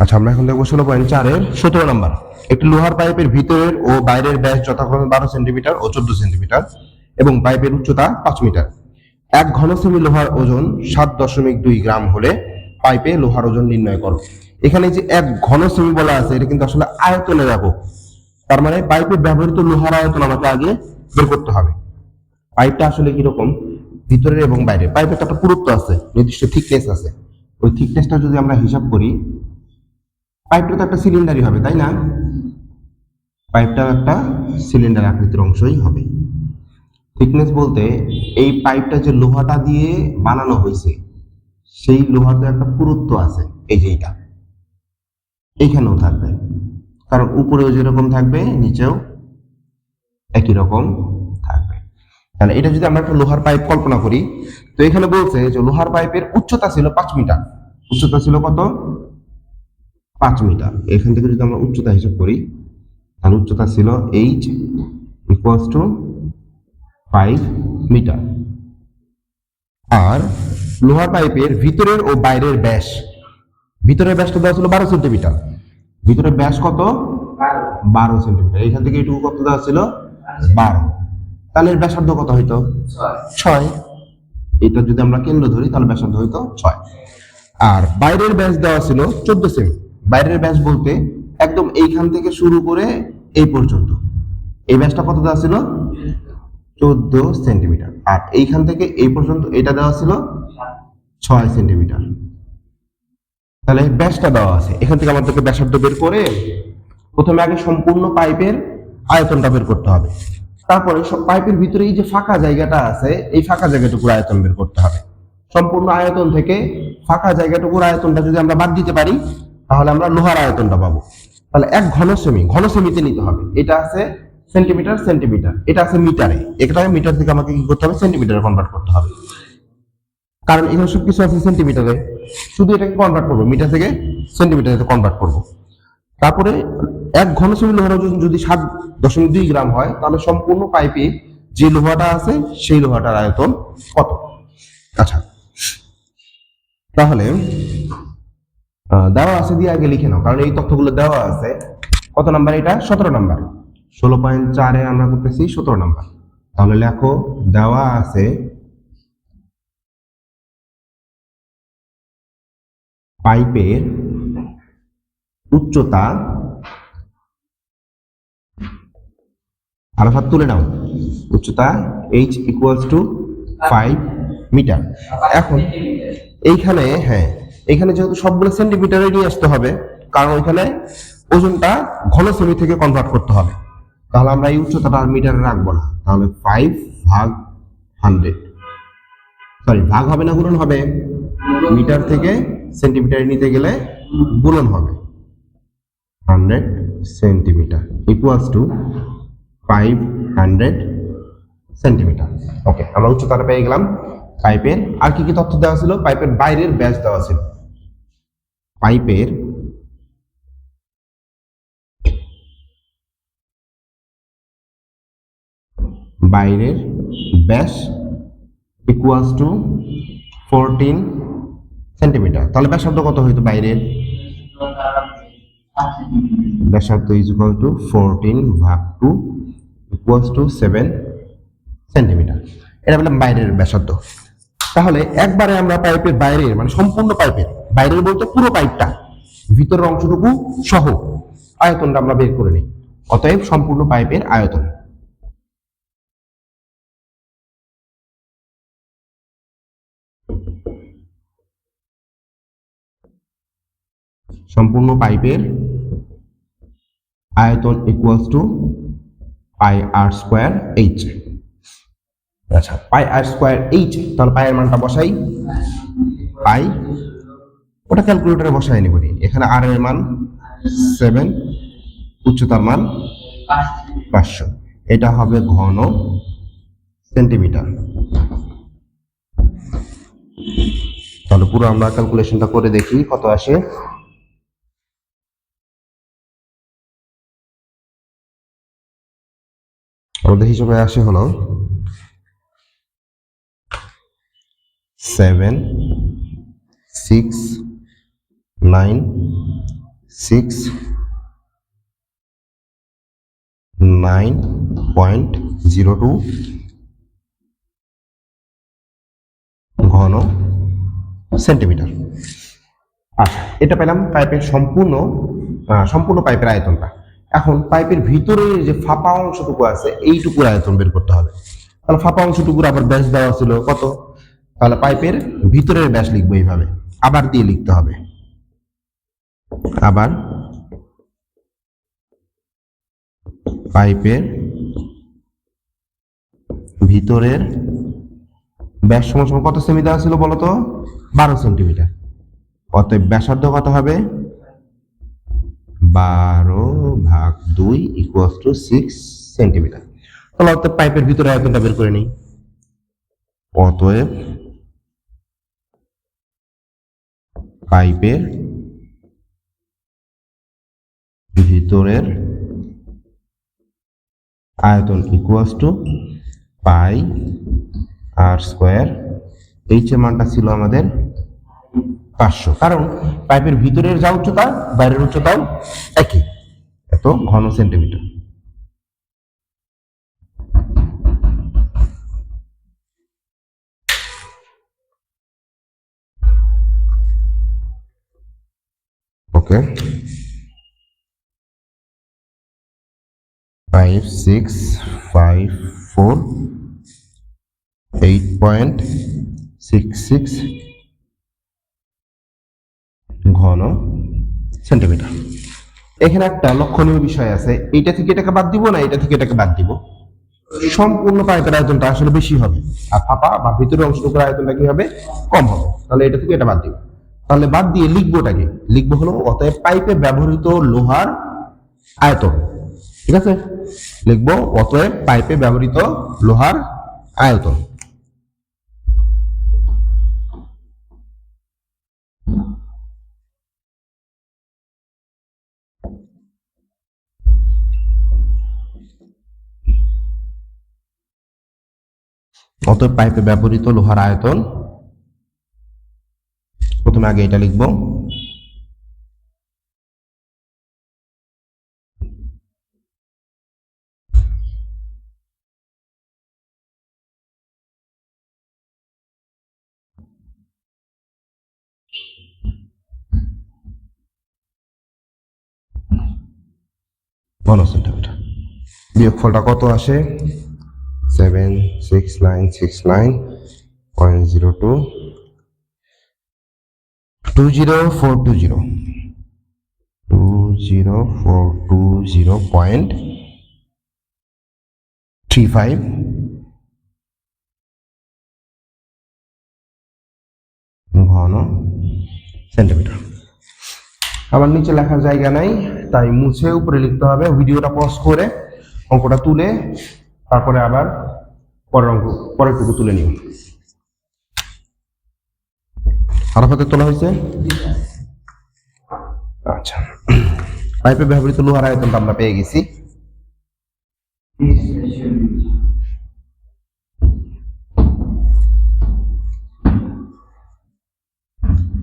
আচ্ছা, আমরা এখন দেখবো 16.4-এর 17 নম্বর। একটি লোহার পাইপের ভিতরের ও বাইরের ব্যাস যথাক্রমে 12 সেন্টিমিটার ও 14 সেন্টিমিটার এবং পাইপের উচ্চতা 5 মিটার। এক ঘন সেমি লোহার ওজন 7.2 গ্রাম হলে পাইপে লোহার ওজন নির্ণয় করো। এখানে যে এক ঘন সেমি বলা আছে, এটা কিন্তু আসলে আয়তনে একক। তার মানে পাইপে ব্যবহৃত লোহার আয়তন আমাকে আগে বের করতে হবে। পাইপটা আসলে কিরকম, ভিতরের এবং বাইরে পাইপের একটা পুরুত্ব আছে, নির্দিষ্ট থিকনেস আছে। ওই থিকনেসটা যদি আমরা হিসাব করি, পাইপটা তো একটা সিলিন্ডারই হবে, তাই না? পাইপটাও একটা সিলিন্ডার আকৃতির অংশই হবে। থিকনেস বলতে এই পাইপটা যে লোহাটা দিয়ে বানানো হয়েছে, সেই লোহাতে একটা পুরুত্ব আছে, এই যে এইটা এইখানেও থাকবে, কারণ উপরেও যেরকম থাকবে নিচেও একই রকম থাকবে। তাহলে এটা যদি আমরা একটা লোহার পাইপ কল্পনা করি, তো এখানে বলছে যে লোহার পাইপের উচ্চতা ছিল 5 মিটার। উচ্চতা ছিল কত? 5 মিটার। এখান থেকে যদি আমরা উচ্চতা হিসাব করি, তাহলে উচ্চতা ছিল h ইকুয়ালস টু 5 মিটার। আর লোহার পাইপের ভিতরের ও বাইরের ব্যাস, ভিতরের ব্যাসটা দেওয়া ছিল 12 সেন্টিমিটার। ভিতরের ব্যাস কত? 12 সেন্টিমিটার। এখান থেকে এটুকু কত দেওয়া ছিল? 12। তাহলে এর ব্যাসার্ধ কত হইতো? 6। এটা যদি আমরা কেন্দ্র ধরি তাহলে ব্যাসার্ধ হইতো 6। আর বাইরের ব্যাস দেওয়া ছিল 14 সেমি। বাইরের ব্যাস বলতে একদম এইখান থেকে শুরু করে এই পর্যন্ত, এই ব্যাসটা কত দেওয়া ছিল? 14 সেন্টিমিটার। আর এইখান থেকে এই পর্যন্ত এটা দেওয়া ছিল 6 সেন্টিমিটার। তাহলে ব্যাসটা দেওয়া আছে, এখান থেকে আমাদেরকে ব্যাসার্ধ বের করে প্রথমে আগে সম্পূর্ণ পাইপের আয়তনটা বের করতে হবে। তারপরে পাইপের ভিতরে এই যে ফাঁকা জায়গাটা আছে, এই ফাঁকা জায়গাটুকুর আয়তন বের করতে হবে। সম্পূর্ণ আয়তন থেকে ফাঁকা জায়গাটুকুর আয়তনটা যদি আমরা বাদ দিতে পারি, তাহলে আমরা লোহার আয়তনটা পাবো। তাহলে এক ঘন সেমিতে নিতে হবে। এটা আছে সেন্টিমিটার, সেন্টিমিটার, এটা আছে মিটারে। এটা মিটার থেকে আমাকে কি করতে হবে? সেন্টিমিটারে কনভার্ট করতে হবে, কারণ এখানে সবকিছু আছে সেন্টিমিটারে। শুধু এটাকে কনভার্ট করবো, মিটার থেকে সেন্টিমিটারে কনভার্ট করবো। তারপরে এক ঘন সেমি লোহার ওজন যদি 7.2 গ্রাম হয়, তাহলে সম্পূর্ণ পাইপে যে লোহাটা আছে সেই লোহাটার আয়তন কত? আচ্ছা, তাহলে দেওয়া আছে দিয়ে আগে লিখে নাও, কারণ এই তথ্যগুলো দেওয়া আছে। কত নাম্বার এটা? 17 নাম্বার। 16.4-এ আমরা করতেছি 17 নাম্বার। তাহলে লেখো, দেওয়া আছে পাইপের উচ্চতা, আর হাত তুলে নাও, উচ্চতা h ইকুয়ালস টু 5 মিটার। এখন এইখানে, হ্যাঁ, এইখানে যেহেতু সবগুলো সেন্টিমিটারে নিয়ে আসতে হবে, কারণ ওইখানে ওজনটা ঘন সেমি থেকে কনভার্ট করতে হবে। তাহলে আমরা এই উচ্চতাটা মিটারে রাখবো না, তাহলে 5 ভাগ 100, সরি ভাগ হবে না, গুণন হবে। মিটার থেকে সেন্টিমিটারে নিতে গেলে গুণন হবে। 100 সেন্টিমিটার ইকুয়ালস টু 500 সেন্টিমিটার। ওকে, আমরা উচ্চতাটা পেয়ে গেলাম পাইপের। আর কি কি তথ্য দেওয়া ছিল? পাইপের বাইরের ব্যাস দেওয়া ছিল। পাইপের বাইরের ব্যাস ইকুয়ালস টু 14 সেন্টিমিটার। তাহলে ব্যাসার্ধ কত হইতো বাইরের? ব্যাসার্ধ ইজ ইকুয়াল টু 14 ভাগ 2 ইকুয়ালস টু 7 সেন্টিমিটার। এটা বললাম বাইরের ব্যাসার্ধ। তাহলে একবারে আমরা পাইপের বাইরের, মানে সম্পূর্ণ পাইপের বাইরের বলতে পুরো পাইপটা, ভিতরের অংশটুকু সহ আয়তনটা আমরা বের করে নিই। অতএব সম্পূর্ণ পাইপের আয়তন, সম্পূর্ণ পাইপের আয়তন equals to pi r square h. আচ্ছা, পাই আর স্কোয়ার এইচ, তাহলে পায়ের মানটা বসাই। পাই, ওটা ক্যালকুলেটরে বসাই নিব। এখানে আর এর মান 7, উচ্চতার মান 500। এটা হবে ঘন সেন্টিমিটার। তাহলে পুরো আমরা ক্যালকুলেশনটা করে দেখি কত আসে। আমাদের হিসাবে আসে হলো 7, 6, 9, 9.02 ঘন সেন্টিমিটার। আচ্ছা, এটা পেলাম পাইপের সম্পূর্ণ পাইপের আয়তনটা। এখন পাইপের ভিতরে যে ফাঁপা অংশটুকু আছে এইটুকুর আয়তন বের করতে হবে। তাহলে ফাঁপা অংশটুকুর আবার ব্যাস দেওয়া ছিল কত, তাহলে পাইপের ভিতরের ব্যাস লিখবো এইভাবে, আবার দিয়ে লিখতে হবে, আবার পাইপের ভিতরের ব্যাস সমান কত সেমি দেওয়া ছিল বলতো, 12 সেন্টিমিটার। অতএব ব্যাসার্ধ কত হবে, 12/2 = 6 সেন্টিমিটার। তাহলে অতএব পাইপের ভিতরে আয়তনটা বের করে নিই। অতএব পাইপের ভিতরের আয়তন πr²। এইচ এর মানটা ছিল আমাদের 500, কারণ পাইপের ভিতরের যা উচ্চতা বাইরের উচ্চতাও একই, এত ঘন সেন্টিমিটার। ওকে, 5 6 5 4 8.66 ঘন সেন্টিমিটার। এখানে একটা লক্ষণীয় বিষয় আছে, এইটা থেকে এটাকে বাদ দিব না এটা থেকে এটাকে বাদ দিব, সম্পূর্ণ পাইপের আয়তনটা আসলে বেশি হবে আর ফাঁপা বা ভিতরের অংশটুকুর আয়তনটা কি হবে, কম হবে। তাহলে এটা থেকে এটা বাদ দিব, তাহলে বাদ দিয়ে লিখবোটাকে লিখবো হলো অতএব পাইপে ব্যবহৃত লোহার আয়তন। ঠিক আছে, লিখবো অতএব পাইপে ব্যবহৃত লোহার আয়তন। অতএব পাইপে ব্যবহৃত লোহার আয়তন, প্রথমে আগে এটা লিখবো, ঘন সেন্টিমিটার। বিয়োগফলটা কত আসে, 76969.02 20420.35 ঘন সেন্টিমিটার। আমার নিচে লেখার জায়গা নাই, তাই মুছে উপরে লিখতে হবে। ভিডিওটা পজ করে অঙ্কটা তুলে তারপরে আবার পরেরটুকু তুলে নিও। আরো হাতে তোলা হয়েছে। আচ্ছা, পাইপে ব্যবহৃত লোহার আয়তনটা আমরা পেয়ে গেছি।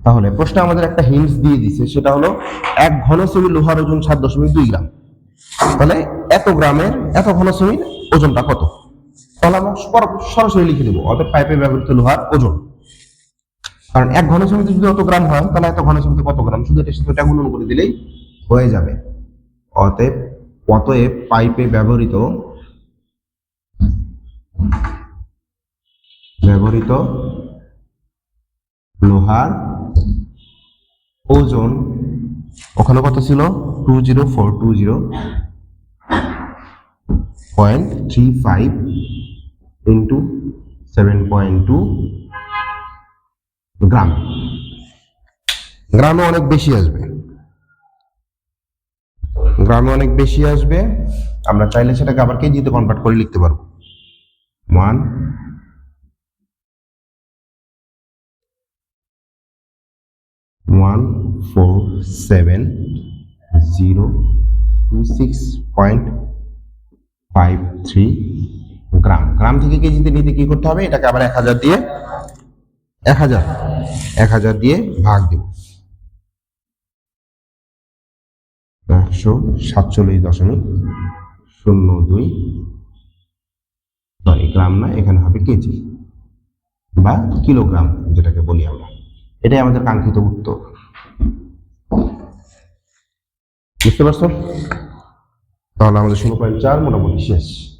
তাহলে প্রশ্ন আমাদের একটা হিন্টস দিয়ে দিছে, সেটা হলো 1 ঘন সেমি লোহার ওজন 7.2 গ্রাম। তাহলে এত ঘন সেমির ওজনটা কত, তাহলে আমরা সরাসরি লিখে দেবো অতএব পাইপে ব্যবহৃত লোহার ওজন। কারণ 1 ঘন সেমিতে যদি অত গ্রাম হয় তাহলে এত ঘন সেমিতে কত গ্রাম, শুধু এটার সাথে এটা গুণন করে দিলেই হয়ে যাবে। অতএব পাইপে ব্যবহৃত লোহার ওজন ওখানে কত ছিল, 20420.35 ইন্টু 7.2 গ্রাম। গ্রামে অনেক বেশি আসবে, আমরা চাইলে সেটাকে আবার কেজিতে কনভার্ট করে লিখতে পারবো। 147,026.53 গ্রাম। গ্রাম থেকে কেজিতে নিতে কি করতে হবে, এটাকে আবার 1000 দিয়ে ভাগ দিব। 147.02, সরি গ্রাম না, এখানে হবে কেজি বা কিলোগ্রাম যেটাকে বলি আমরা। এটাই আমাদের কাঙ্ক্ষিত উত্তর। বুঝতে পারছো? তাহলে আমাদের 16.4 মোটামুটি শেষ।